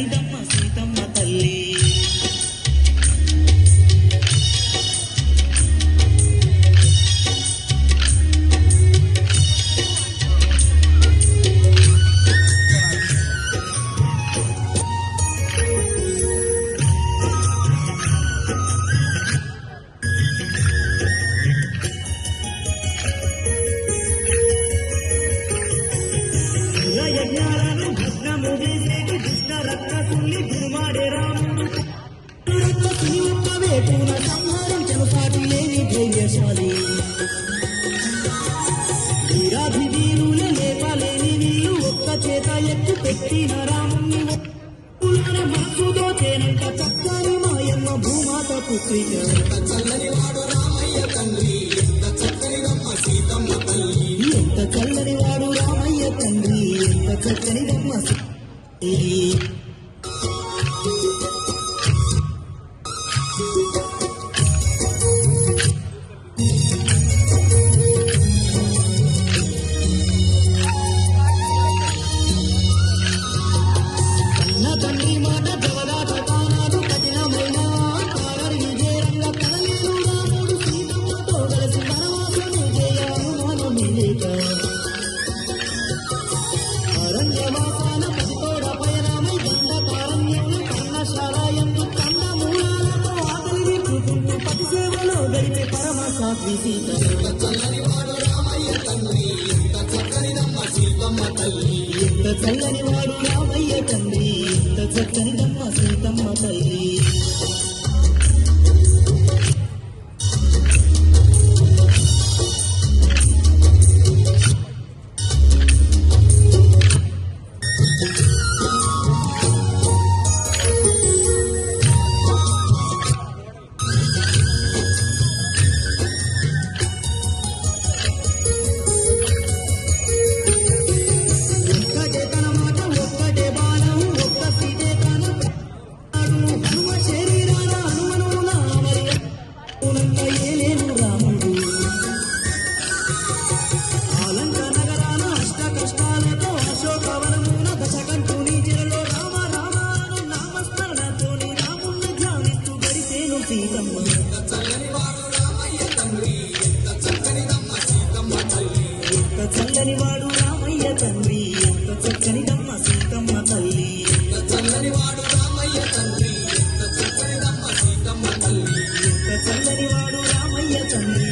చక్కనిదమ్మ సీతమ్మ తల్లి. యజ్ఞాలను భగ్నము చేసేటి దుష్ట రక్కసుల్ని గురుమాడే రాముడు రక్కసుని ఒక్క వేటున సంహరించను సాటి లేని ధైర్యశాలి. వీరాభివీరులే లేపలేని వీళ్ళు ఒక్క చేత ఎక్కు పెట్టిన రాముని మనసుతో తేనంట చక్కని మాయమ్మ భూమాత పుత్రిక. చల్లని వాడు రామయ్య తండ్రి ఎంత చక్కనిదమ్మ సీతమ్మ తల్లి. ఎంత చల్లని వాడు రామయ్య తండ్రి ఎంత చక్కనిదమ్మ సీతమ్మ. తండ్రి మాట జవదాట తానాలు కఠినమైన కాలరి విజయంగా కలలేను రాముడు సీతమ్మతో కలిసి వనవాసము చేయాను మనమే లేక. అరణ్యవాసాన పసితోడ పయనమై దండకారణ్యంలో కన్నశాలయందు కన్న మూలాలతో ఆకలి తీర్చుకుంటూ పతి సేవలో గడిపే పరమ సాత్వి సీత. చల్లని వాడు రామయ్య తండ్రి ఎంత చక్కనిదమ్మ సీతమ్మ తల్లి. ఎంత చల్లని వాడు రామయ్య తండ్రి ఎంత చక్కనిదమ్మ సీతమ్మ తల్లి. చల్లని వాడు రామయ్య తండ్రి ఎంత చక్కనిదమ్మ సీతమ్మ తల్లి. ఎంత చల్లని వాడు రామయ్య తండ్రి ఎంత చక్కనిదమ్మ సీతమ్మ తల్లి. ఎంత చల్లని వాడు రామయ్య తండ్రి ఎంత చక్కనిదమ్మ సీతమ్మ తల్లి. ఎంత చల్లని వాడు రామయ్య తండ్రి